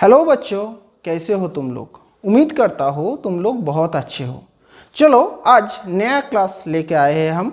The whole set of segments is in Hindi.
हेलो बच्चों, कैसे हो तुम लोग। उम्मीद करता हो तुम लोग बहुत अच्छे हो। चलो आज नया क्लास लेके आए हैं हम।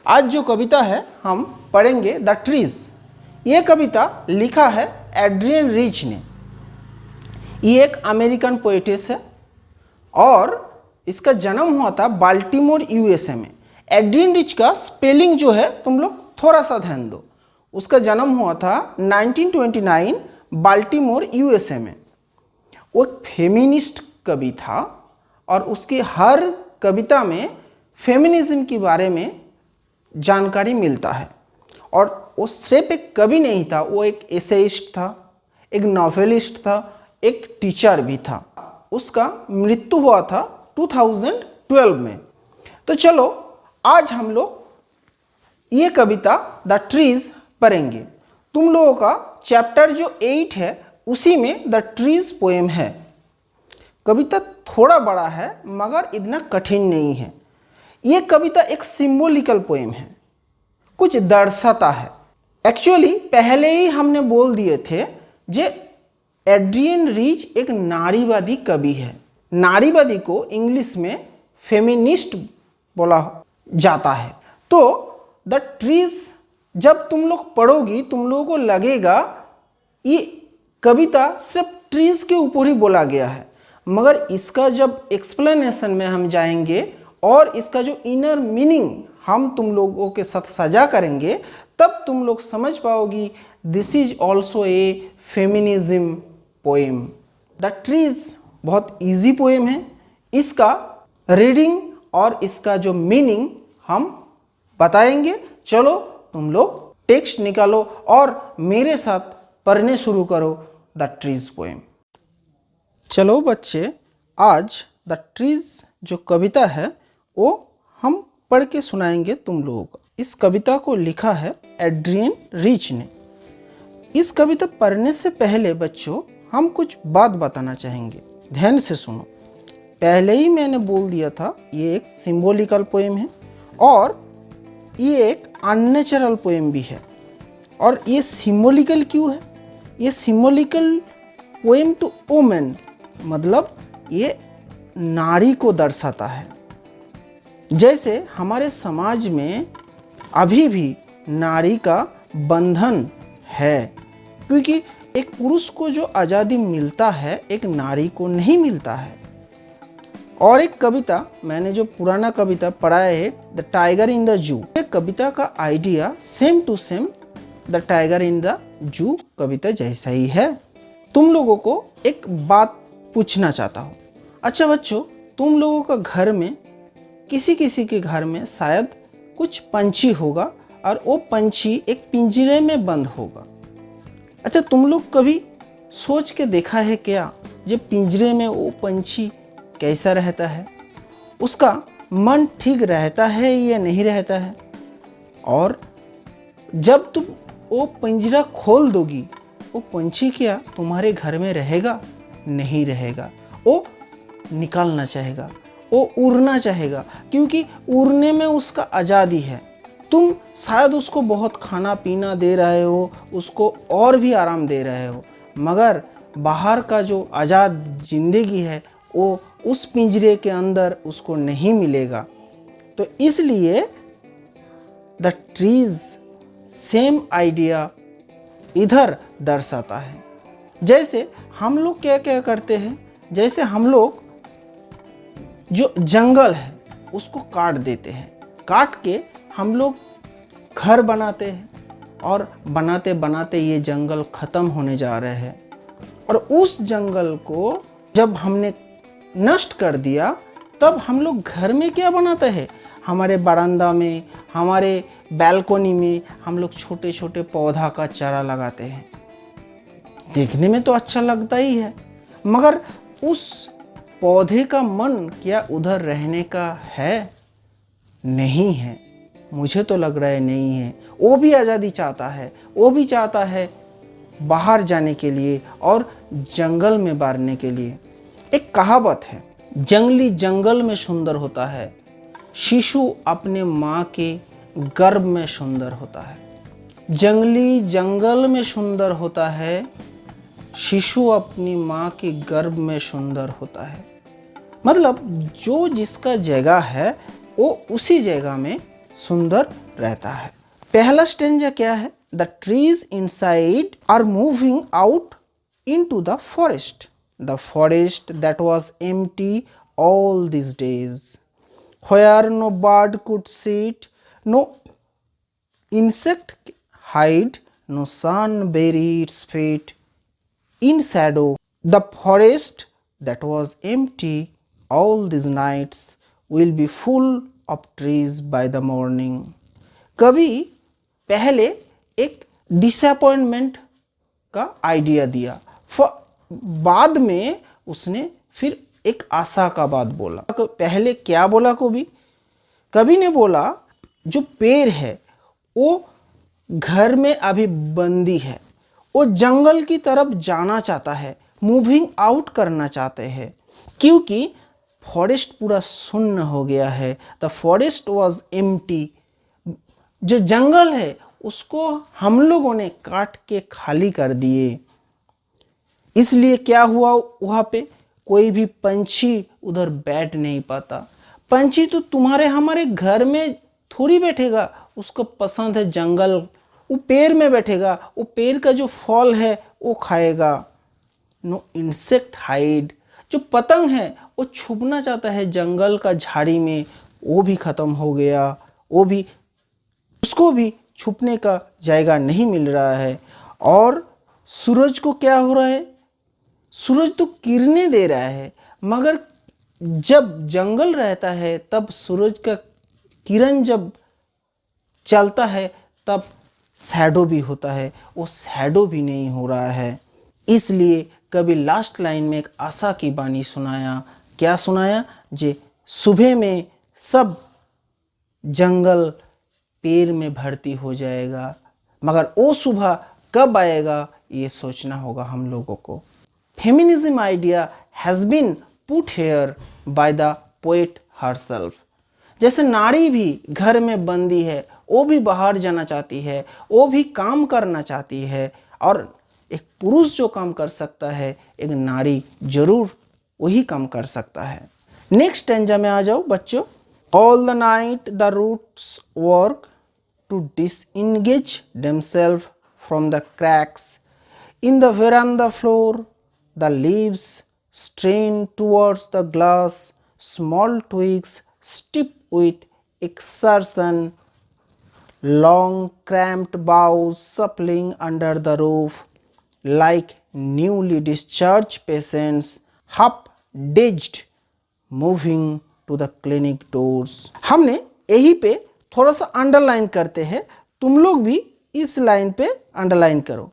आज जो कविता है हम पढ़ेंगे द ट्रीज। ये कविता लिखा है एड्रियन रिच ने। ये एक अमेरिकन पोएटिस है और इसका जन्म हुआ था बाल्टीमोर यूएसए में। एड्रियन रिच का स्पेलिंग जो है तुम लोग थोड़ा सा ध्यान दो। उसका जन्म हुआ था 1929 बाल्टीमोर यूएसए में। वो एक फेमिनिस्ट कवि था और उसकी हर कविता में फेमिनिज्म के बारे में जानकारी मिलता है। और वो सिर्फ एक कवि नहीं था, वो एक एसेइस्ट था, एक नॉवेलिस्ट था, एक टीचर भी था। उसका मृत्यु हुआ था 2012 में। तो चलो आज हम लोग ये कविता द ट्रीज पढ़ेंगे। तुम लोगों का चैप्टर जो 8 है उसी में द ट्रीज पोएम है। कविता थोड़ा बड़ा है मगर इतना कठिन नहीं है। ये कविता एक सिंबॉलिकल पोएम है, कुछ दर्शाता है। एक्चुअली पहले ही हमने बोल दिए थे जे एड्रियन रिच एक नारीवादी कवि है। नारीवादी को इंग्लिश में फेमिनिस्ट बोला जाता है। तो द ट्रीज जब तुम लोग पढ़ोगी तुम लोगों को लगेगा ये कविता सिर्फ ट्रीज के ऊपर ही बोला गया है, मगर इसका जब एक्सप्लेनेशन में हम जाएंगे और इसका जो इनर मीनिंग हम तुम लोगों के साथ साझा करेंगे तब तुम लोग समझ पाओगी this is also a feminism poem. The trees बहुत इजी पोएम है। इसका रीडिंग और इसका जो मीनिंग हम बताएंगे। चलो तुम लोग टेक्स्ट निकालो और मेरे साथ पढ़ने शुरू करो द ट्रीज पोएम। चलो बच्चे, आज द ट्रीज जो कविता है वो हम पढ़ के सुनाएंगे तुम लोगों को। इस कविता को लिखा है एड्रियन रिच ने। इस कविता पढ़ने से पहले बच्चों हम कुछ बात बताना चाहेंगे, ध्यान से सुनो। पहले ही मैंने बोल दिया था ये एक सिंबॉलिकल पोएम है और ये एक अननेचुरल पोएम भी है। और ये सिंबॉलिकल क्यों है? ये सिंबॉलिकल पोएम टू वुमेन, मतलब ये नारी को दर्शाता है। जैसे हमारे समाज में अभी भी नारी का बंधन है, क्योंकि एक पुरुष को जो आज़ादी मिलता है एक नारी को नहीं मिलता है। और एक कविता मैंने जो पुराना कविता पढ़ा है द टाइगर इन द जू, ये कविता का idea same to same the tiger in the zoo कविता जैसा ही है। तुम लोगों को एक बात पूछना चाहता हूँ। अच्छा बच्चों, तुम लोगों का घर में किसी किसी के घर में शायद कुछ पंछी होगा और वो पंछी एक पिंजरे में बंद होगा। अच्छा, तुम लोग कभी सोच के देखा है क्या जब पिंजरे में वो पंछी कैसा रहता है? उसका मन ठीक रहता है या नहीं रहता है? और जब तुम वो पिंजरा खोल दोगी वो पंछी क्या तुम्हारे घर में रहेगा? नहीं रहेगा। वो निकालना चाहेगा, वो उड़ना चाहेगा, क्योंकि उड़ने में उसका आज़ादी है। तुम शायद उसको बहुत खाना पीना दे रहे हो, उसको और भी आराम दे रहे हो, मगर बाहर का जो आज़ाद जिंदगी है वो उस पिंजरे के अंदर उसको नहीं मिलेगा। तो इसलिए द ट्रीज सेम आइडिया इधर दर्शाता है। जैसे हम लोग क्या क्या करते हैं, जैसे हम लोग जो जंगल है उसको काट देते हैं, काट के हम लोग घर बनाते हैं और बनाते बनाते ये जंगल ख़त्म होने जा रहे हैं। और उस जंगल को जब हमने नष्ट कर दिया तब हम लोग घर में क्या बनाते हैं? हमारे बरामदा में, हमारे बालकनी में हम लोग छोटे छोटे पौधा का चारा लगाते हैं। देखने में तो अच्छा लगता ही है, मगर उस पौधे का मन क्या उधर रहने का है? नहीं है। मुझे तो लग रहा है नहीं है। वो भी आज़ादी चाहता है, वो भी चाहता है बाहर जाने के लिए और जंगल में बारने के लिए। एक कहावत है, जंगली जंगल में सुंदर होता है, शिशु अपने माँ के गर्भ में सुंदर होता है। जंगली जंगल में सुंदर होता है, शिशु अपनी माँ के गर्भ में सुंदर होता है। मतलब जो जिसका जगह है वो उसी जगह में सुंदर रहता है। पहला स्टेंजा क्या है? The trees inside are moving out into the forest, the forest that was empty all these days, where no bird could sit, no insect hide, no sun bury its feet in shadow. The forest that was empty all these nights will be full of trees by the morning. कवि पहले एक डिसअपॉइंटमेंट का आइडिया दिया, बाद में उसने फिर एक आशा का बात बोला। पहले क्या बोला कवि? कवि ने बोला जो पेड़ है वो घर में अभी बंदी है, वो जंगल की तरफ जाना चाहता है, मूविंग आउट करना चाहते हैं, क्योंकि फॉरेस्ट पूरा सुन्न हो गया है। द फॉरेस्ट वॉज एम्प्टी, जो जंगल है उसको हम लोगों ने काट के खाली कर दिए। इसलिए क्या हुआ, वहाँ पे कोई भी पंछी उधर बैठ नहीं पाता। पंछी तो तुम्हारे हमारे घर में थोड़ी बैठेगा, उसको पसंद है जंगल, वो पेड़ में बैठेगा, वो पेड़ का जो फल है वो खाएगा। नो इंसेक्ट हाइड, जो पतंग है वो छुपना चाहता है जंगल का झाड़ी में, वो भी खत्म हो गया, वो भी, उसको भी छुपने का जगह नहीं मिल रहा है। और सूरज को क्या हो रहा है? सूरज तो किरणें दे रहा है, मगर जब जंगल रहता है तब सूरज का किरण जब चलता है तब शैडो भी होता है, वो शैडो भी नहीं हो रहा है। इसलिए कभी लास्ट लाइन में एक आशा की बानी सुनाया। क्या सुनाया? जे सुबह में सब जंगल पेड़ में भर्ती हो जाएगा, मगर वो सुबह कब आएगा ये सोचना होगा हम लोगों को। Feminism idea has been put here by the poet herself. जैसे नारी भी घर में बंदी है, वो भी बाहर जाना चाहती है, वो भी काम करना चाहती है, और एक पुरुष जो काम कर सकता है एक नारी जरूर वही काम कर सकता है। नेक्स्ट स्टैंजा में आ जाओ बच्चों। All the night the roots work to disengage themselves from the cracks in the veranda floor, the leaves strain towards the glass, small twigs stiff with exertion, long cramped boughs suppling under the roof like newly discharged patients, half dazed, moving to the clinic doors. हमने यही पे थोड़ा सा अंडरलाइन करते हैं, तुम लोग भी इस लाइन पे अंडरलाइन करो।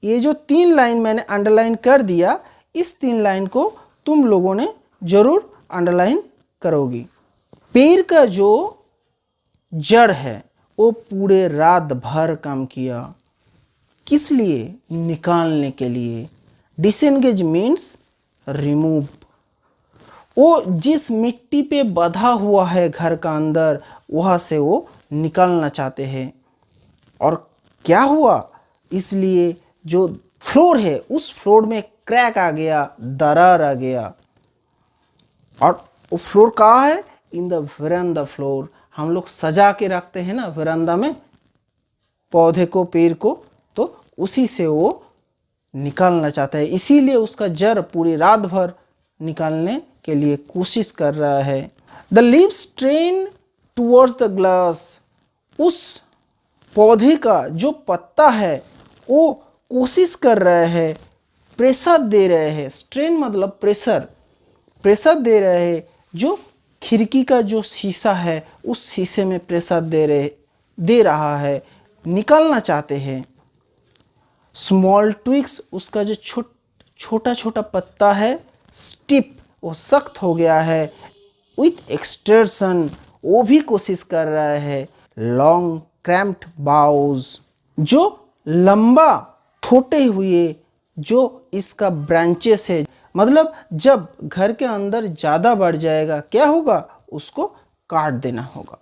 ये जो 3 लाइन मैंने अंडरलाइन कर दिया, इस 3 लाइन को तुम लोगों ने जरूर अंडरलाइन करोगी। पेड़ का जो जड़ है वो पूरे रात भर काम किया, किस लिए? निकालने के लिए। Disengage means remove. वो जिस मिट्टी पे बंधा हुआ है घर का अंदर, वहाँ से वो निकालना चाहते हैं। और क्या हुआ? इसलिए जो फ्लोर है उस फ्लोर में क्रैक आ गया, दरार आ गया। और वो फ्लोर कहाँ है? In the veranda floor. हम लोग सजा के रखते हैं ना वेरांडा में पौधे को, पेड़ को, तो उसी से वो निकालना चाहता है, इसीलिए उसका जड़ पूरी रात भर निकालने के लिए कोशिश कर रहा है। The leaves strain towards the glass, उस पौधे का जो पत्ता है वो कोशिश कर रहे हैं, प्रेशर दे रहे हैं। स्ट्रेन मतलब प्रेशर, प्रेशर दे रहे हैं। जो खिड़की का जो शीशा है उस शीशे में प्रेशर दे रहा है, निकालना चाहते हैं। स्मॉल ट्विग्स, उसका जो छोटा छोटा पत्ता है, स्टिप, वो सख्त हो गया है। विथ एक्सटर्सन, वो भी कोशिश कर रहा है। लॉन्ग क्रैम्प्ड बाउज, जो लंबा छोटे हुए जो इसका ब्रांचेस है, मतलब जब घर के अंदर ज़्यादा बढ़ जाएगा क्या होगा? उसको काट देना होगा।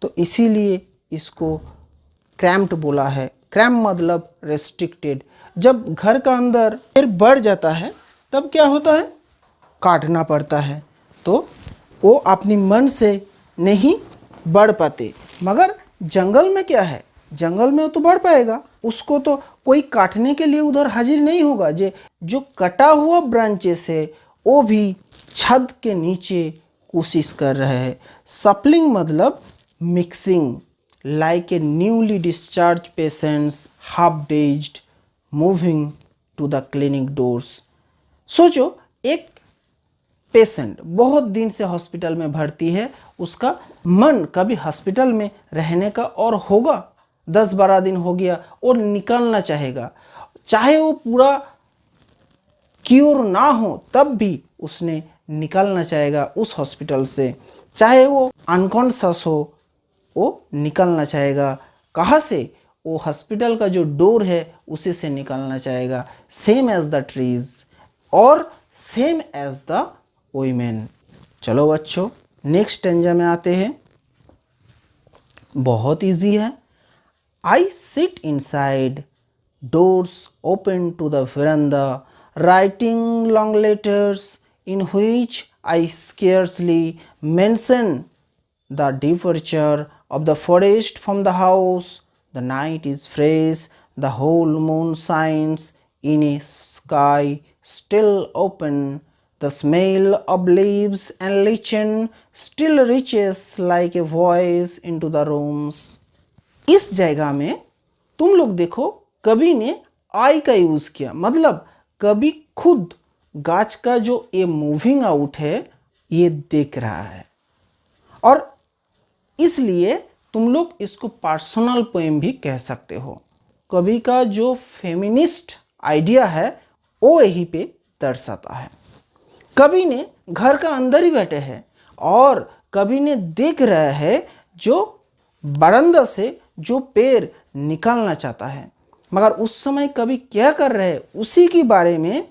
तो इसीलिए इसको क्रैम्प्ड बोला है। क्रैम्प मतलब रेस्ट्रिक्टेड। जब घर का अंदर पेड़ बढ़ जाता है तब क्या होता है, काटना पड़ता है। तो वो अपनी मन से नहीं बढ़ पाते। मगर जंगल में क्या है, जंगल में वो तो बढ़ पाएगा, उसको तो कोई काटने के लिए उधर हाजिर नहीं होगा। जो कटा हुआ ब्रांचेस है वो भी छत के नीचे कोशिश कर रहे हैं। सप्लिंग मतलब mixing, like a newly discharge patients half dazed moving to the clinic doors. सोचो, एक पेशेंट बहुत दिन से हॉस्पिटल में भर्ती है, उसका मन कभी हॉस्पिटल में रहने का और होगा, 10-12 दिन हो गया और निकलना चाहेगा। चाहे वो पूरा क्योर ना हो तब भी उसने निकलना चाहेगा उस हॉस्पिटल से। चाहे वो अनकॉन्शियस हो, वो निकलना चाहेगा। कहाँ से? वो हॉस्पिटल का जो डोर है उसी से निकलना चाहेगा। सेम एज द ट्रीज और सेम एज द वुमेन। चलो बच्चों, नेक्स्ट स्टेंजा में आते हैं। बहुत इजी है। I sit inside, doors open to the veranda, writing long letters in which I scarcely mention the departure of the forest from the house. The night is fresh, the whole moon shines in a sky still open. The smell of leaves and lichen still reaches like a voice into the rooms. इस जगह में तुम लोग देखो, कवि ने आई का यूज किया, मतलब कवि खुद गाछ का जो ये मूविंग आउट है ये देख रहा है, और इसलिए तुम लोग इसको पर्सनल पोएम भी कह सकते हो। कवि का जो फेमिनिस्ट आइडिया है वो यहीं पे दर्शाता है। कवि ने घर का अंदर ही बैठे हैं और कवि ने देख रहा है जो बरामदा से जो पेड़ निकालना चाहता है, मगर उस समय कवि क्या कर रहे हैं उसी के बारे में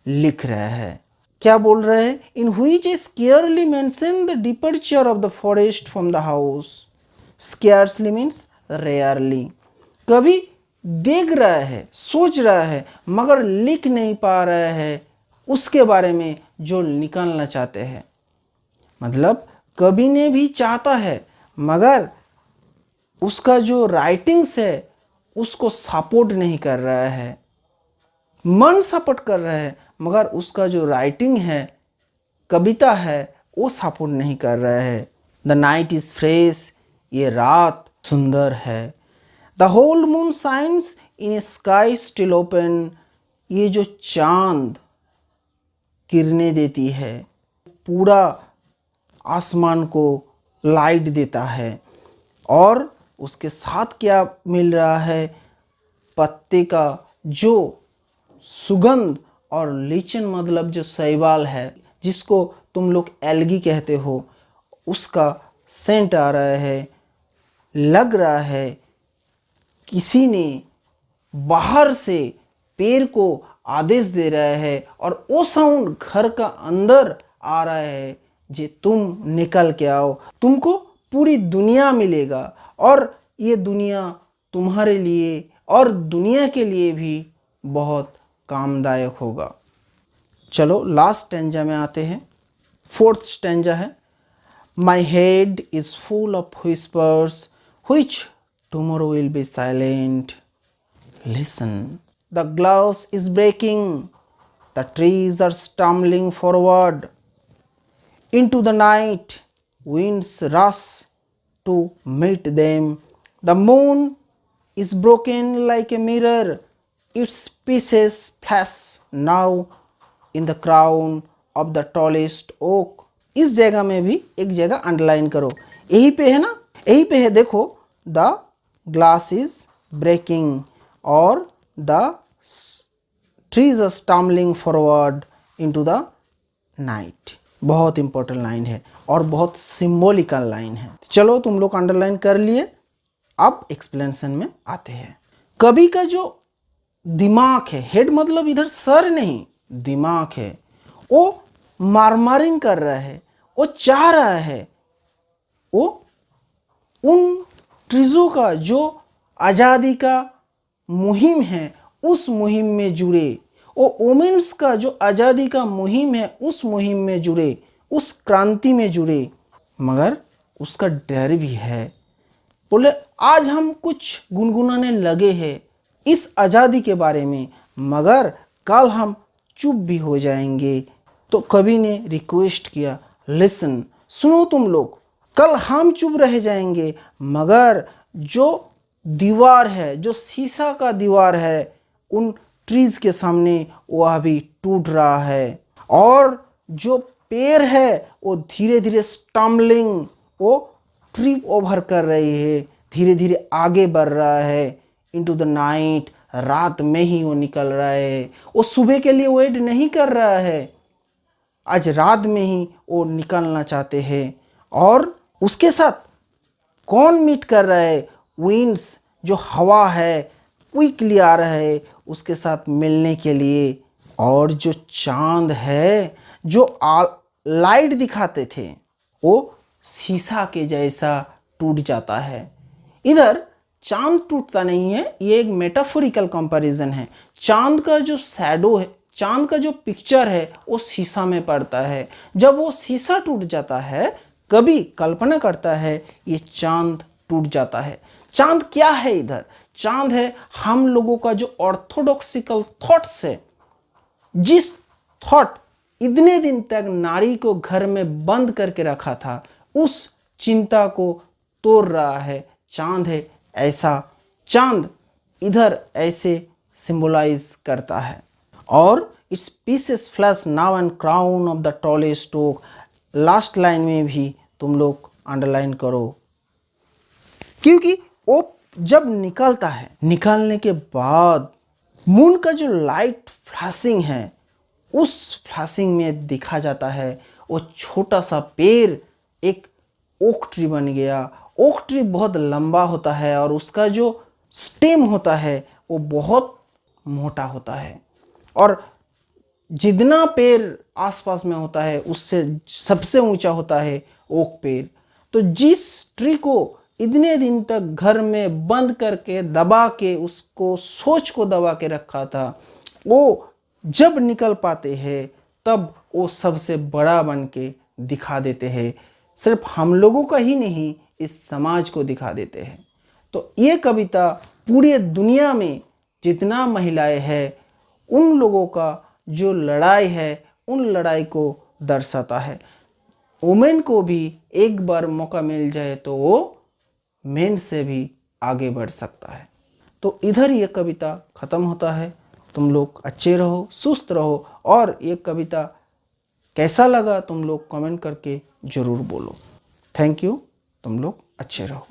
लिख रहा है। क्या बोल रहे हैं? In which scarcely mention the departure of the forest from the house. Scarcely means rarely. कवि देख रहा है, सोच रहा है, मगर लिख नहीं पा रहा है उसके बारे में जो निकालना चाहते हैं। मतलब कवि ने भी चाहता है मगर उसका जो राइटिंग्स है उसको सपोर्ट नहीं कर रहा है। मन सपोर्ट कर रहा है मगर उसका जो राइटिंग है, कविता है, वो सपोर्ट नहीं कर रहा है। द नाइट इज फ्रेश, ये रात सुंदर है। The whole moon shines in a sky still open, ये जो चांद किरणें देती है पूरा आसमान को लाइट देता है, और उसके साथ क्या मिल रहा है? पत्ते का जो सुगंध, और लीचन मतलब जो शैवाल है जिसको तुम लोग एल्गी कहते हो, उसका सेंट आ रहा है। लग रहा है किसी ने बाहर से पेड़ को आदेश दे रहा है और वो साउंड घर का अंदर आ रहा है जे तुम निकल के आओ, तुमको पूरी दुनिया मिलेगा और ये दुनिया तुम्हारे लिए और दुनिया के लिए भी बहुत कामदायक होगा। चलो लास्ट स्टैंजा में आते हैं। फोर्थ स्टैंजा है। My head is full of whispers which tomorrow will be silent. Listen, the glass is breaking, the trees are stumbling forward into the night, winds rush to meet them. The moon is broken like a mirror, its pieces flash now in the crown of the tallest oak. इस जगह में भी एक जगह अंडरलाइन करो, यही पे है ना, यही पे है। देखो, द ग्लास इज ब्रेकिंग और the trees are stumbling forward into the night. बहुत इंपॉर्टेंट लाइन है और बहुत सिंबॉलिकल लाइन है। चलो तुम लोग अंडरलाइन कर लिए, अब एक्सप्लेनेशन में आते हैं। कवि का जो दिमाग है, हेड मतलब इधर सर नहीं, दिमाग है, वो मारमारिंग कर रहा है, वो चाह रहा है वो उन ट्रीजों का जो आज़ादी का मुहिम है उस मुहिम में जुड़े, वो वुमेन्स का जो आज़ादी का मुहिम है उस मुहिम में जुड़े, उस क्रांति में जुड़े। मगर उसका डर भी है। बोले आज हम कुछ गुनगुनाने लगे हैं इस आज़ादी के बारे में, मगर कल हम चुप भी हो जाएंगे। तो कवि ने रिक्वेस्ट किया, लिसन, सुनो तुम लोग, कल हम चुप रह जाएंगे, मगर जो दीवार है, जो शीशा का दीवार है उन ट्रीज के सामने, वो अभी टूट रहा है। और जो पेड़ है वो धीरे धीरे स्टम्बलिंग, वो ट्रिप ओवर कर रही है, धीरे धीरे आगे बढ़ रहा है इनटू द नाइट। रात में ही वो निकल रहा है, वो सुबह के लिए वेट नहीं कर रहा है, आज रात में ही वो निकलना चाहते हैं। और उसके साथ कौन मीट कर रहा है? विंड्स, जो हवा है क्विकली आ रहा है उसके साथ मिलने के लिए। और जो चांद है, जो लाइट दिखाते थे, वो शीशा के जैसा टूट जाता है। इधर चांद टूटता नहीं है, ये एक मेटाफोरिकल कंपैरिजन है। चांद का जो शैडो है, चांद का जो पिक्चर है वो शीशा में पड़ता है। जब वो शीशा टूट जाता है, कभी कल्पना करता है ये चांद टूट जाता है। चांद क्या है? इधर चांद है हम लोगों का जो ऑर्थोडॉक्सिकल थॉट्स है, जिस थॉट इतने दिन तक नारी को घर में बंद करके रखा था, उस चिंता को तोड़ रहा है। चांद है ऐसा, चांद इधर ऐसे सिंबलाइज करता है। और its pieces flash now and crown of the tallest oak, last line में भी तुम लोग अंडरलाइन करो, क्योंकि वो जब निकलता है, निकलने के बाद मून का जो लाइट फ्लैशिंग है, उस फ्लैशिंग में दिखा जाता है वो छोटा सा पेड़ एक ओक ट्री बन गया। ओक ट्री बहुत लंबा होता है और उसका जो स्टेम होता है वो बहुत मोटा होता है। और जितना पेड़ आसपास में होता है उससे सबसे ऊंचा होता है ओक पेड़। तो जिस ट्री को इतने दिन तक घर में बंद करके दबा के, उसको सोच को दबा के रखा था, वो जब निकल पाते हैं तब वो सबसे बड़ा बन के दिखा देते हैं। सिर्फ हम लोगों का ही नहीं, इस समाज को दिखा देते हैं। तो ये कविता पूरी दुनिया में जितना महिलाएं हैं उन लोगों का जो लड़ाई है, उन लड़ाई को दर्शाता है। वुमेन को भी एक बार मौका मिल जाए तो वो मेन से भी आगे बढ़ सकता है। तो इधर ये कविता ख़त्म होता है। तुम लोग अच्छे रहो, सुस्त रहो, और ये कविता कैसा लगा तुम लोग कमेंट करके ज़रूर बोलो। थैंक यू, तुम लोग अच्छे रहो।